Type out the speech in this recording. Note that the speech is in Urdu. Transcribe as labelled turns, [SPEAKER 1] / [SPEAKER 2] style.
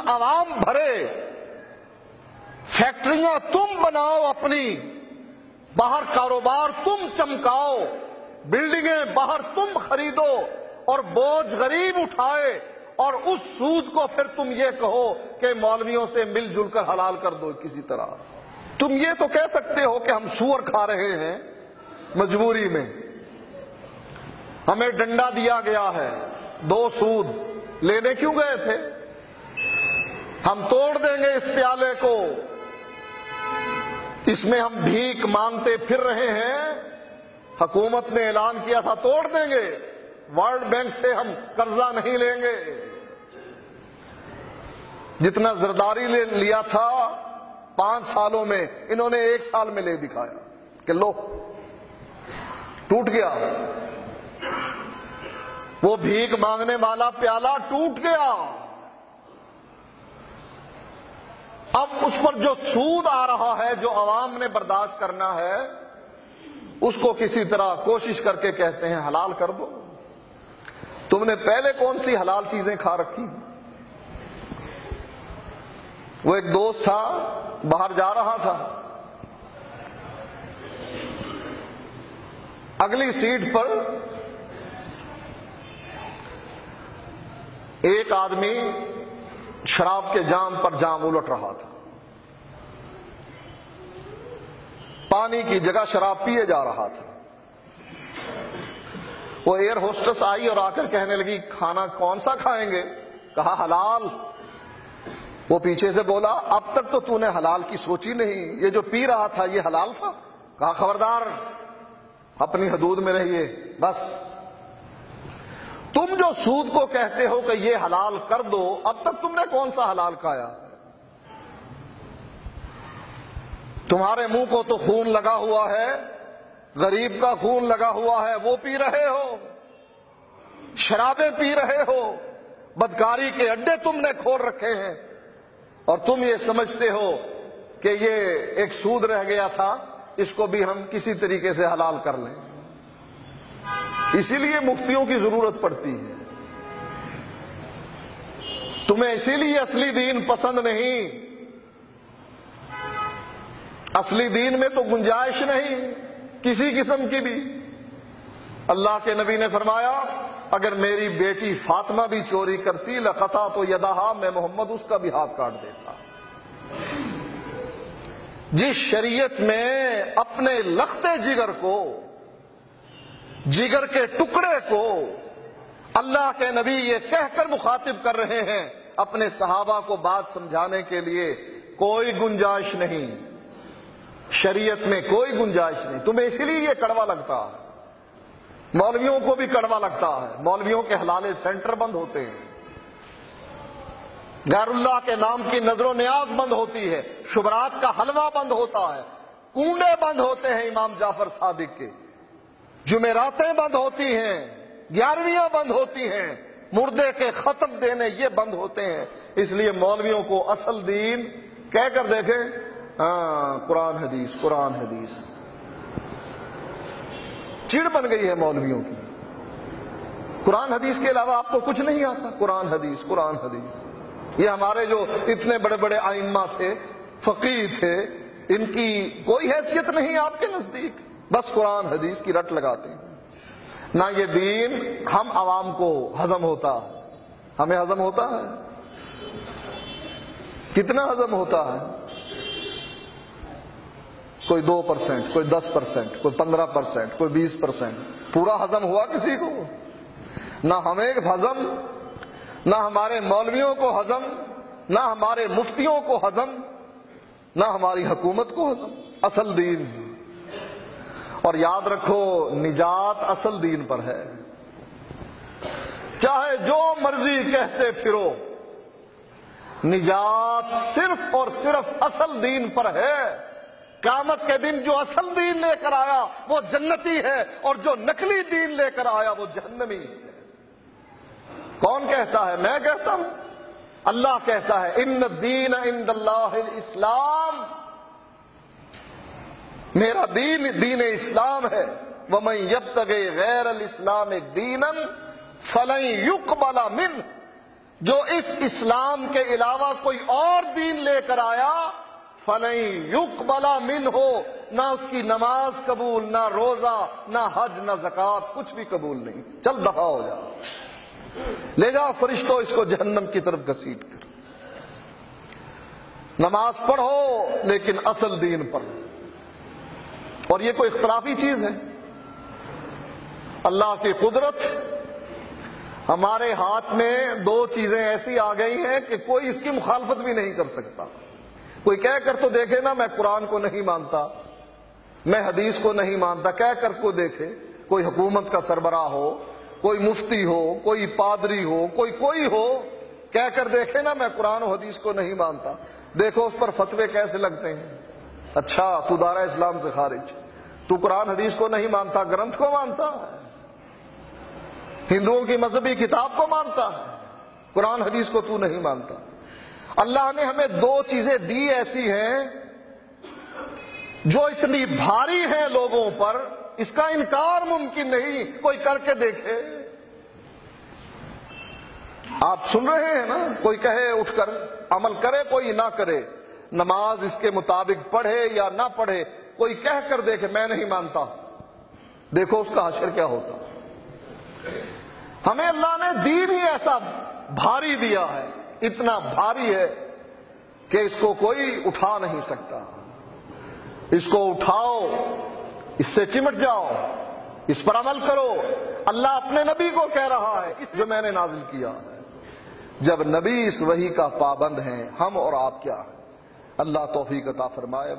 [SPEAKER 1] عوام بھرے، فیکٹریاں تم بناؤ اپنی، باہر کاروبار تم چمکاؤ، بلڈنگیں باہر تم خریدو، اور بوجھ غریب اٹھائے، اور اس سود کو پھر تم یہ کہو کہ مولویوں سے مل جل کر حلال کر دو کسی طرح۔ تم یہ تو کہہ سکتے ہو کہ ہم سور کھا رہے ہیں مجبوری میں، ہمیں ڈنڈا دیا گیا ہے، 2 سود لینے کیوں گئے تھے؟ ہم توڑ دیں گے اس پیالے کو، اس میں ہم بھیک مانگتے پھر رہے ہیں، حکومت نے اعلان کیا تھا توڑ دیں گے، ورلڈ بینک سے ہم قرضہ نہیں لیں گے۔ جتنا زرداری لیا تھا 5 سالوں میں، انہوں نے 1 سال میں لے دکھایا کہ لو ٹوٹ گیا، وہ بھیک مانگنے والا پیالہ ٹوٹ گیا۔ اب اس پر جو سود آ رہا ہے، جو عوام نے برداشت کرنا ہے، اس کو کسی طرح کوشش کر کے کہتے ہیں حلال کر دو۔ تم نے پہلے کون سی حلال چیزیں کھا رکھی؟ وہ ایک دوست تھا، باہر جا رہا تھا، اگلی سیٹ پر ایک آدمی شراب کے جام پر جام الٹ رہا تھا، پانی کی جگہ شراب پیے جا رہا تھا۔ وہ ایئر ہوسٹس آئی اور آ کر کہنے لگی کھانا کون سا کھائیں گے؟ کہا حلال۔ وہ پیچھے سے بولا اب تک تو نے حلال کی سوچی نہیں، یہ جو پی رہا تھا یہ حلال تھا؟ کہا خبردار، اپنی حدود میں رہیے بس۔ تم جو سود کو کہتے ہو کہ یہ حلال کر دو، اب تک تم نے کون سا حلال کھایا؟ تمہارے منہ کو تو خون لگا ہوا ہے، غریب کا خون لگا ہوا ہے، وہ پی رہے ہو، شرابیں پی رہے ہو، بدکاری کے اڈے تم نے کھول رکھے ہیں، اور تم یہ سمجھتے ہو کہ یہ ایک سود رہ گیا تھا، اس کو بھی ہم کسی طریقے سے حلال کر لیں۔ اسی لیے مفتیوں کی ضرورت پڑتی ہے۔ تمہیں اسی لیے اصلی دین پسند نہیں، اصلی دین میں تو گنجائش نہیں کسی قسم کی بھی۔ اللہ کے نبی نے فرمایا اگر میری بیٹی فاطمہ بھی چوری کرتی لقطعت یدہا، میں محمد اس کا بھی ہاتھ کاٹ دیتا۔ جس شریعت میں اپنے لختے جگر کو، جگر کے ٹکڑے کو اللہ کے نبی یہ کہہ کر مخاطب کر رہے ہیں اپنے صحابہ کو بات سمجھانے کے لیے، کوئی گنجائش نہیں، شریعت میں کوئی گنجائش نہیں۔ تمہیں اسی لیے یہ کڑوا لگتا ہے، مولویوں کو بھی کڑوا لگتا ہے، مولویوں کے حلالے سینٹر بند ہوتے ہیں، غیر اللہ کے نام کی نظر و نیاز بند ہوتی ہے، شبرات کا حلوہ بند ہوتا ہے، کنڈے بند ہوتے ہیں امام جعفر صادق کے، جمعراتیں بند ہوتی ہیں، 11ویاں بند ہوتی ہیں، مردے کے خطب دینے یہ بند ہوتے ہیں۔ اس لیے مولویوں کو اصل دین کہہ کر دیکھیں، ہاں قرآن حدیث قرآن حدیث، چڑ بن گئی ہے مولویوں کی۔ قرآن حدیث کے علاوہ آپ کو کچھ نہیں آتا، قرآن حدیث قرآن حدیث۔ یہ ہمارے جو اتنے بڑے بڑے ائمہ تھے، فقیہ تھے، ان کی کوئی حیثیت نہیں آپ کے نزدیک، بس قرآن حدیث کی رٹ لگاتے ہیں۔ نہ یہ دین ہم عوام کو ہضم ہوتا، ہمیں ہضم ہوتا ہے؟ کتنا ہضم ہوتا ہے؟ کوئی 2%، کوئی 10%، کوئی 15%، کوئی 20%، پورا ہضم ہوا کسی کو؟ نہ ہمیں ہضم، نہ ہمارے مولویوں کو ہضم، نہ ہمارے مفتیوں کو ہضم، نہ ہماری حکومت کو ہضم۔ اصل دین، اور یاد رکھو نجات اصل دین پر ہے، چاہے جو مرضی کہتے پھرو، نجات صرف اور صرف اصل دین پر ہے۔ قیامت کے دن جو اصل دین لے کر آیا وہ جنتی ہے، اور جو نقلی دین لے کر آیا وہ جہنمی ہے۔ کون کہتا ہے؟ میں کہتا ہوں، اللہ کہتا ہے ان الدین عند اللہ الاسلام، میرا دین دین اسلام ہے۔ وَمَن يَبْتَغِ غَيْرَ الْإِسْلَامِ دِينًا فَلَن يُقْبَلَ مِنْهُ، جو اس اسلام کے علاوہ کوئی اور دین لے کر آیا فَلَن يُقْبَلَ مِنْهُ، نہ اس کی نماز قبول، نہ روزہ، نہ حج، نہ زکوٰۃ، کچھ بھی قبول نہیں۔ چل دفع ہو جا، لے جاؤ فرشتوں اس کو جہنم کی طرف گھسیٹ کر۔ نماز پڑھو لیکن اصل دین پڑھو، اور یہ کوئی اختلافی چیز ہے؟ اللہ کی قدرت، ہمارے ہاتھ میں دو چیزیں ایسی آ گئی ہیں کہ کوئی اس کی مخالفت بھی نہیں کر سکتا۔ کوئی کہہ کر تو دیکھے نا، میں قرآن کو نہیں مانتا، میں حدیث کو نہیں مانتا، کہہ کر کو دیکھے۔ کوئی حکومت کا سربراہ ہو، کوئی مفتی ہو، کوئی پادری ہو، کوئی ہو، کہہ کر دیکھے نا میں قرآن و حدیث کو نہیں مانتا، دیکھو اس پر فتوے کیسے لگتے ہیں۔ اچھا تو دائرہ اسلام سے خارج، تو قرآن حدیث کو نہیں مانتا، گرنتھ کو مانتا ہے، ہندوؤں کی مذہبی کتاب کو مانتا ہے، قرآن حدیث کو تو نہیں مانتا۔ اللہ نے ہمیں دو چیزیں دی ایسی ہیں جو اتنی بھاری ہیں لوگوں پر، اس کا انکار ممکن نہیں، کوئی کر کے دیکھے۔ آپ سن رہے ہیں نا، کوئی کہے اٹھ کر عمل کرے، کوئی نہ کرے، نماز اس کے مطابق پڑھے یا نہ پڑھے، کوئی کہہ کر دیکھے میں نہیں مانتا، دیکھو اس کا حشر کیا ہوتا۔ ہمیں اللہ نے دین ہی ایسا بھاری دیا ہے، اتنا بھاری ہے کہ اس کو کوئی اٹھا نہیں سکتا۔ اس کو اٹھاؤ، اس سے چمٹ جاؤ، اس پر عمل کرو۔ اللہ اپنے نبی کو کہہ رہا ہے اس جو میں نے نازل کیا ہے۔ جب نبی اس وحی کا پابند ہیں، ہم اور آپ کیا ہیں؟ اللہ توفیق عطا فرمائے۔